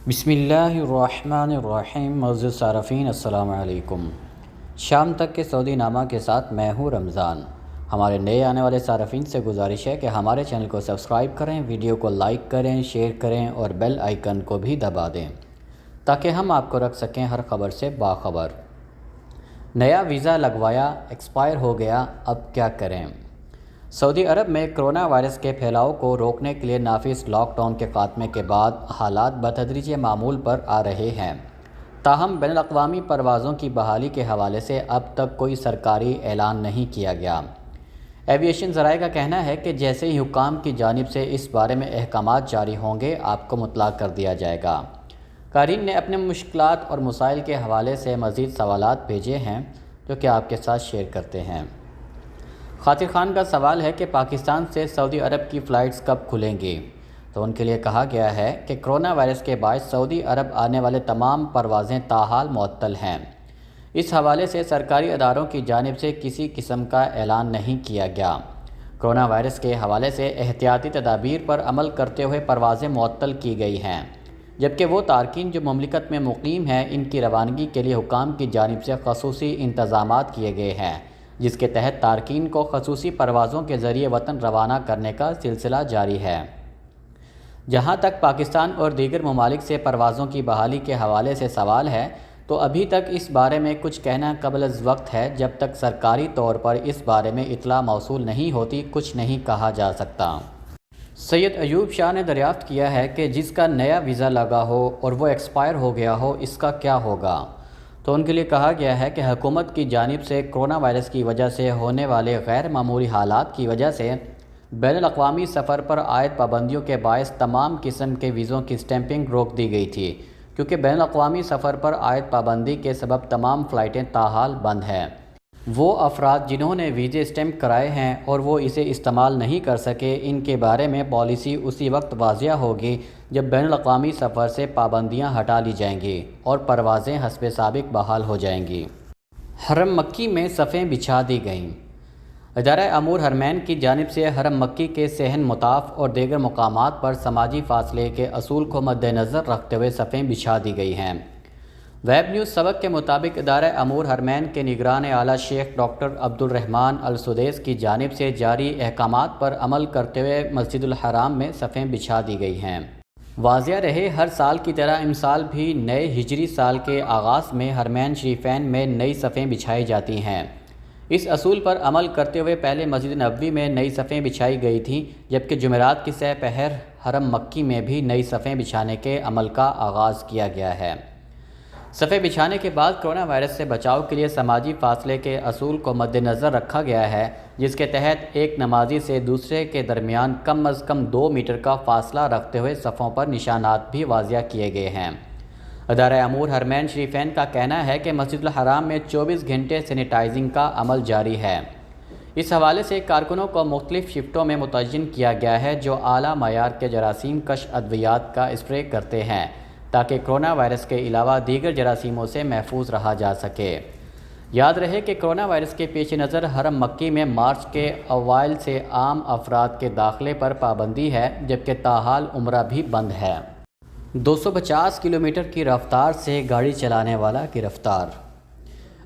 بسم اللہ الرحمن الرحیم۔ معزز صارفین السلام علیکم۔ شام تک کے سعودی نامہ کے ساتھ میں ہوں رمضان۔ ہمارے نئے آنے والے صارفین سے گزارش ہے کہ ہمارے چینل کو سبسکرایب کریں، ویڈیو کو لائک کریں، شیئر کریں اور بیل آئیکن کو بھی دبا دیں تاکہ ہم آپ کو رکھ سکیں ہر خبر سے باخبر۔ نیا ویزا لگوایا، ایکسپائر ہو گیا، اب کیا کریں؟ سعودی عرب میں کرونا وائرس کے پھیلاؤ کو روکنے کے لیے نافذ لاک ڈاؤن کے خاتمے کے بعد حالات بتدریج معمول پر آ رہے ہیں۔ تاہم بین الاقوامی پروازوں کی بحالی کے حوالے سے اب تک کوئی سرکاری اعلان نہیں کیا گیا۔ ایویشن ذرائع کا کہنا ہے کہ جیسے ہی حکام کی جانب سے اس بارے میں احکامات جاری ہوں گے آپ کو مطلع کر دیا جائے گا۔ کریں نے اپنے مشکلات اور مسائل کے حوالے سے مزید سوالات بھیجے ہیں جو کہ آپ کے ساتھ شیئر کرتے ہیں۔ خاطر خان کا سوال ہے کہ پاکستان سے سعودی عرب کی فلائٹس کب کھلیں گی؟ تو ان کے لیے کہا گیا ہے کہ کرونا وائرس کے باعث سعودی عرب آنے والے تمام پروازیں تاحال معطل ہیں۔ اس حوالے سے سرکاری اداروں کی جانب سے کسی قسم کا اعلان نہیں کیا گیا۔ کرونا وائرس کے حوالے سے احتیاطی تدابیر پر عمل کرتے ہوئے پروازیں معطل کی گئی ہیں، جبکہ وہ تارکین جو مملکت میں مقیم ہیں ان کی روانگی کے لیے حکام کی جانب سے خصوصی انتظامات کیے گئے ہیں، جس کے تحت تارکین کو خصوصی پروازوں کے ذریعے وطن روانہ کرنے کا سلسلہ جاری ہے۔ جہاں تک پاکستان اور دیگر ممالک سے پروازوں کی بحالی کے حوالے سے سوال ہے تو ابھی تک اس بارے میں کچھ کہنا قبل از وقت ہے۔ جب تک سرکاری طور پر اس بارے میں اطلاع موصول نہیں ہوتی کچھ نہیں کہا جا سکتا۔ سید ایوب شاہ نے دریافت کیا ہے کہ جس کا نیا ویزا لگا ہو اور وہ ایکسپائر ہو گیا ہو اس کا کیا ہوگا؟ تو ان کے لیے کہا گیا ہے کہ حکومت کی جانب سے کرونا وائرس کی وجہ سے ہونے والے غیر معمولی حالات کی وجہ سے بین الاقوامی سفر پر عائد پابندیوں کے باعث تمام قسم کے ویزوں کی اسٹیمپنگ روک دی گئی تھی، کیونکہ بین الاقوامی سفر پر عائد پابندی کے سبب تمام فلائٹیں تاحال بند ہیں۔ وہ افراد جنہوں نے ویزے اسٹیمپ کرائے ہیں اور وہ اسے استعمال نہیں کر سکے، ان کے بارے میں پالیسی اسی وقت واضح ہوگی جب بین الاقوامی سفر سے پابندیاں ہٹا لی جائیں گی اور پروازیں حسب سابق بحال ہو جائیں گی۔ حرم مکی میں صفیں بچھا دی گئیں۔ ادارہ امور حرمین کی جانب سے حرم مکی کے صحن مطاف اور دیگر مقامات پر سماجی فاصلے کے اصول کو مد نظر رکھتے ہوئے صفیں بچھا دی گئی ہیں۔ ویب نیوز سبق کے مطابق ادارہ امور حرمین کے نگران اعلیٰ شیخ ڈاکٹر عبد الرحمن السدیس کی جانب سے جاری احکامات پر عمل کرتے ہوئے مسجد الحرام میں صفیں بچھا دی گئی ہیں۔ واضح رہے ہر سال کی طرح امسال بھی نئے ہجری سال کے آغاز میں حرمین شریفین میں نئی صفیں بچھائی جاتی ہیں۔ اس اصول پر عمل کرتے ہوئے پہلے مسجد نبوی میں نئی صفیں بچھائی گئی تھیں، جبکہ جمعرات کی سہ پہر حرم مکی میں بھی نئی صفیں بچھانے کے عمل کا آغاز کیا گیا ہے۔ صفیں بچھانے کے بعد کرونا وائرس سے بچاؤ کے لیے سماجی فاصلے کے اصول کو مد نظر رکھا گیا ہے، جس کے تحت ایک نمازی سے دوسرے کے درمیان کم از کم 2 میٹر کا فاصلہ رکھتے ہوئے صفوں پر نشانات بھی واضح کیے گئے ہیں۔ ادارہ امور حرمین شریفین کا کہنا ہے کہ مسجد الحرام میں 24 گھنٹے سینیٹائزنگ کا عمل جاری ہے۔ اس حوالے سے کارکنوں کو مختلف شفٹوں میں متعین کیا گیا ہے جو اعلیٰ معیار کے جراثیم کش ادویات کا اسپرے کرتے ہیں تاکہ کرونا وائرس کے علاوہ دیگر جراثیموں سے محفوظ رہا جا سکے۔ یاد رہے کہ کرونا وائرس کے پیش نظر حرم مکی میں مارچ کے اوائل سے عام افراد کے داخلے پر پابندی ہے، جبکہ تاحال عمرہ بھی بند ہے۔ 250 کلومیٹر کی رفتار سے گاڑی چلانے والا گرفتار۔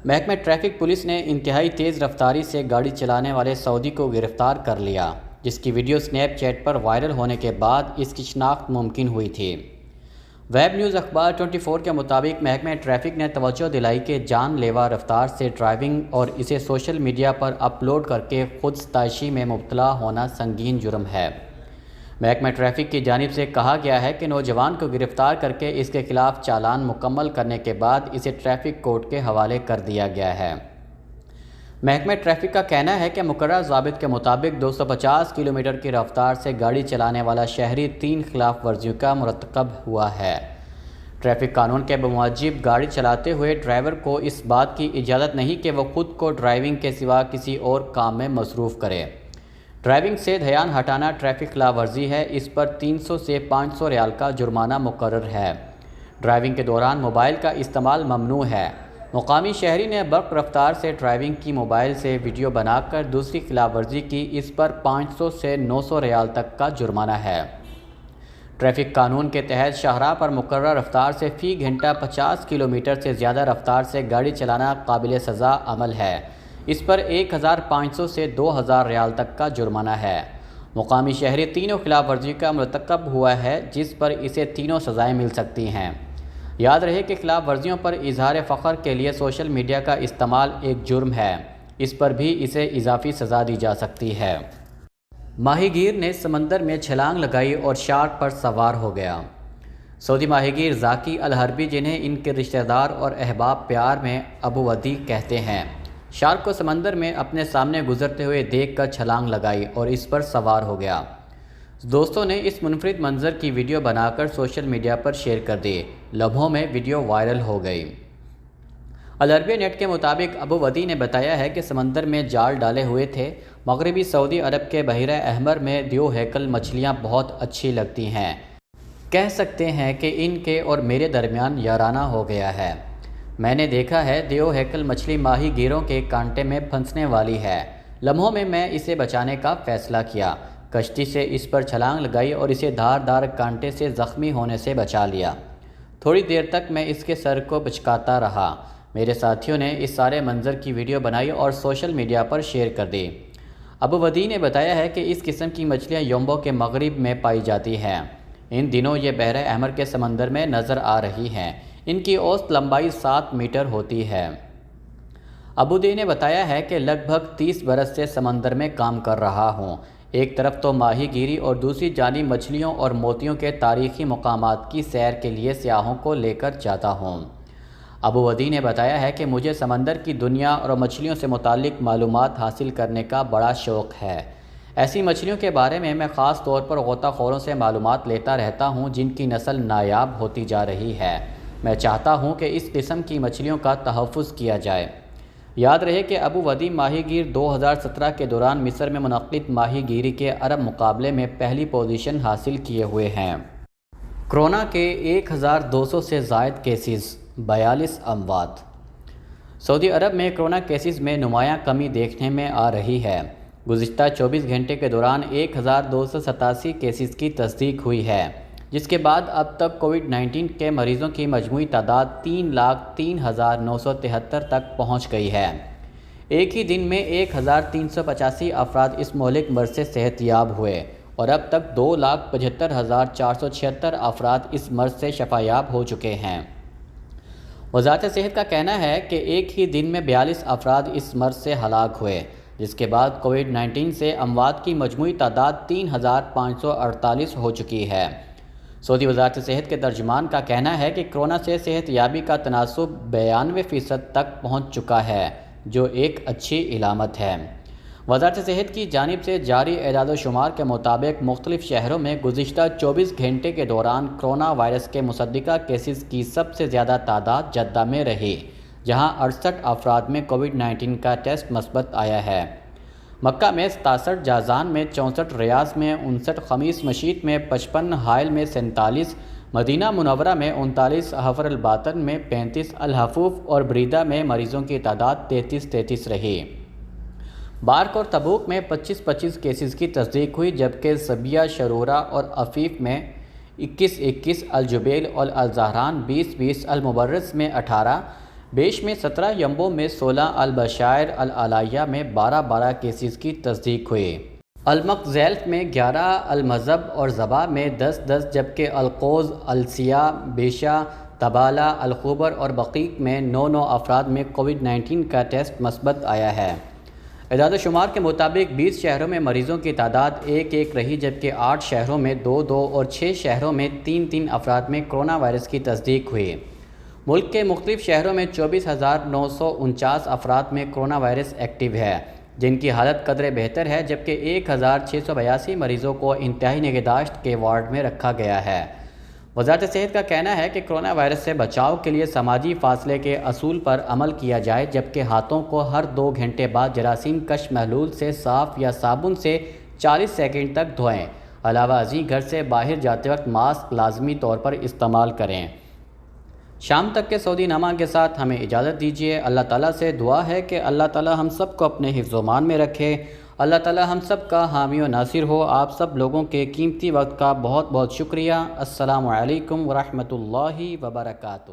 محکمہ ٹریفک پولیس نے انتہائی تیز رفتاری سے گاڑی چلانے والے سعودی کو گرفتار کر لیا، جس کی ویڈیو سنیپ چیٹ پر وائرل ہونے کے بعد اس کی شناخت ممکن ہوئی تھی۔ ویب نیوز اخبار 24 کے مطابق محکمہ ٹریفک نے توجہ دلائی کہ جان لیوا رفتار سے ڈرائیونگ اور اسے سوشل میڈیا پر اپلوڈ کر کے خود ستائشی میں مبتلا ہونا سنگین جرم ہے۔ محکمہ ٹریفک کی جانب سے کہا گیا ہے کہ نوجوان کو گرفتار کر کے اس کے خلاف چالان مکمل کرنے کے بعد اسے ٹریفک کورٹ کے حوالے کر دیا گیا ہے۔ محکمہ ٹریفک کا کہنا ہے کہ مقررہ ضابط کے مطابق 250 کلومیٹر کی رفتار سے گاڑی چلانے والا شہری 3 خلاف ورزیوں کا مرتکب ہوا ہے۔ ٹریفک قانون کے بموجب گاڑی چلاتے ہوئے ڈرائیور کو اس بات کی اجازت نہیں کہ وہ خود کو ڈرائیونگ کے سوا کسی اور کام میں مصروف کرے۔ ڈرائیونگ سے دھیان ہٹانا ٹریفک خلاف ورزی ہے، اس پر 300 سے 500 ریال کا جرمانہ مقرر ہے۔ ڈرائیونگ کے دوران موبائل کا استعمال ممنوع ہے۔ مقامی شہری نے برق رفتار سے ڈرائیونگ کی موبائل سے ویڈیو بنا کر دوسری خلاف ورزی کی، اس پر 500 سے 900 ریال تک کا جرمانہ ہے۔ ٹریفک قانون کے تحت شاہراہ پر مقررہ رفتار سے فی گھنٹہ 50 کلومیٹر سے زیادہ رفتار سے گاڑی چلانا قابل سزا عمل ہے۔ اس پر 1500 سے 2000 ریال تک کا جرمانہ ہے۔ مقامی شہری تینوں خلاف ورزی کا مرتکب ہوا ہے، جس پر اسے تینوں سزائیں مل سکتی ہیں۔ یاد رہے کہ خلاف ورزیوں پر اظہار فخر کے لیے سوشل میڈیا کا استعمال ایک جرم ہے، اس پر بھی اسے اضافی سزا دی جا سکتی ہے۔ ماہی گیر نے سمندر میں چھلانگ لگائی اور شارک پر سوار ہو گیا۔ سعودی ماہی گیر ذاکی الحربی، جنہیں ان کے رشتہ دار اور احباب پیار میں ابو ودی کہتے ہیں، شارک کو سمندر میں اپنے سامنے گزرتے ہوئے دیکھ کر چھلانگ لگائی اور اس پر سوار ہو گیا۔ دوستوں نے اس منفرد منظر کی ویڈیو بنا کر سوشل میڈیا پر شیئر کر دی۔ لمحوں میں ویڈیو وائرل ہو گئی۔ العربیہ نیٹ کے مطابق ابو ودی نے بتایا ہے کہ سمندر میں جال ڈالے ہوئے تھے۔ مغربی سعودی عرب کے بحیرہ احمر میں دیو ہیکل مچھلیاں بہت اچھی لگتی ہیں۔ کہہ سکتے ہیں کہ ان کے اور میرے درمیان یارانہ ہو گیا ہے۔ میں نے دیکھا ہے دیو ہیکل مچھلی ماہی گیروں کے کانٹے میں پھنسنے والی ہے۔ لمحوں میں اسے بچانے کا فیصلہ کیا، کشتی سے اس پر چھلانگ لگائی اور اسے دھار کانٹے سے زخمی ہونے سے بچا لیا۔ تھوڑی دیر تک میں اس کے سر کو بچکاتا رہا۔ میرے ساتھیوں نے اس سارے منظر کی ویڈیو بنائی اور سوشل میڈیا پر شیئر کر دی۔ ابو ودی نے بتایا ہے کہ اس قسم کی مچھلیاں یومبو کے مغرب میں پائی جاتی ہیں۔ ان دنوں یہ بحیرہ احمر کے سمندر میں نظر آ رہی ہیں۔ ان کی اوسط لمبائی 7 میٹر ہوتی ہے۔ ابو ودی نے بتایا ہے کہ لگ بھگ 30 برس سے سمندر میں کام کر رہا ہوں۔ ایک طرف تو ماہی گیری اور دوسری جانب مچھلیوں اور موتیوں کے تاریخی مقامات کی سیر کے لیے سیاحوں کو لے کر جاتا ہوں۔ ابو ودی نے بتایا ہے کہ مجھے سمندر کی دنیا اور مچھلیوں سے متعلق معلومات حاصل کرنے کا بڑا شوق ہے۔ ایسی مچھلیوں کے بارے میں خاص طور پر غوطہ خوروں سے معلومات لیتا رہتا ہوں جن کی نسل نایاب ہوتی جا رہی ہے۔ میں چاہتا ہوں کہ اس قسم کی مچھلیوں کا تحفظ کیا جائے۔ یاد رہے کہ ابو ودی ماہی گیر 2017 کے دوران مصر میں منعقد ماہی گیری کے عرب مقابلے میں پہلی پوزیشن حاصل کیے ہوئے ہیں۔ کرونا کے 1200 سے زائد کیسز، 42 اموات۔ سعودی عرب میں کرونا کیسز میں نمایاں کمی دیکھنے میں آ رہی ہے۔ گزشتہ 24 گھنٹے کے دوران 1287 کیسز کی تصدیق ہوئی ہے، جس کے بعد اب تک کووڈ-19 کے مریضوں کی مجموعی تعداد 3,03,973 تک پہنچ گئی ہے۔ ایک ہی دن میں 1,385 افراد اس مہلک مرض سے صحت یاب ہوئے اور اب تک 2,75,476 افراد اس مرض سے شفا یاب ہو چکے ہیں۔ وزارت صحت کا کہنا ہے کہ ایک ہی دن میں 42 افراد اس مرض سے ہلاک ہوئے، جس کے بعد کووڈ-19 سے اموات کی مجموعی تعداد 3,548 ہو چکی ہے۔ سعودی وزارت صحت کے ترجمان کا کہنا ہے کہ کرونا سے صحت یابی کا تناسب 92% تک پہنچ چکا ہے، جو ایک اچھی علامت ہے۔ وزارت صحت کی جانب سے جاری اعداد و شمار کے مطابق مختلف شہروں میں گزشتہ 24 گھنٹے کے دوران کرونا وائرس کے مصدقہ کیسز کی سب سے زیادہ تعداد جدہ میں رہی، جہاں 68 افراد میں کووڈ-19 کا ٹیسٹ مثبت آیا ہے۔ مکہ میں 67، جازان میں 64، ریاض میں 59، خمیس مشیط میں 55، حائل میں 47، مدینہ منورہ میں 39، حفر الباطن میں 35، الحفوف اور بریدہ میں مریضوں کی تعداد 33 رہی۔ بارک اور تبوک میں 25 کیسز کی تصدیق ہوئی، جبکہ سبیہ، شرورہ اور عفیف میں 21، الجبیل اور الزہران 20، المبرز میں 18، بیش میں 17، یمبو میں 16، البشائر العلائیہ میں 12 کیسز کی تصدیق ہوئی۔ المقزیلف میں 11، المذب اور زبا میں 10، جبکہ القوز، السیاء، بیشہ، تبالہ، الخبر اور بقیق میں 9 افراد میں کووڈ-19 کا ٹیسٹ مثبت آیا ہے۔ اعداد و شمار کے مطابق 20 شہروں میں مریضوں کی تعداد 1 رہی، جبکہ 8 شہروں میں 2 اور 6 شہروں میں 3 افراد میں کرونا وائرس کی تصدیق ہوئی۔ ملک کے مختلف شہروں میں 24,949 افراد میں کرونا وائرس ایکٹیو ہے، جن کی حالت قدرے بہتر ہے، جبکہ 1,682 مریضوں کو انتہائی نگہداشت کے وارڈ میں رکھا گیا ہے۔ وزارت صحت کا کہنا ہے کہ کرونا وائرس سے بچاؤ کے لیے سماجی فاصلے کے اصول پر عمل کیا جائے، جبکہ ہاتھوں کو ہر 2 گھنٹے بعد جراثیم کش محلول سے صاف یا صابن سے 40 سیکنڈ تک دھوئیں۔ علاوہ ازیں گھر سے باہر جاتے وقت ماسک لازمی طور پر استعمال کریں۔ شام تک کے سعودی نامہ کے ساتھ ہمیں اجازت دیجیے۔ اللہ تعالیٰ سے دعا ہے کہ اللہ تعالیٰ ہم سب کو اپنے حفظ و امان میں رکھے۔ اللہ تعالی ہم سب کا حامی و ناصر ہو۔ آپ سب لوگوں کے قیمتی وقت کا بہت بہت شکریہ۔ السلام علیکم ورحمۃ اللہ وبرکاتہ۔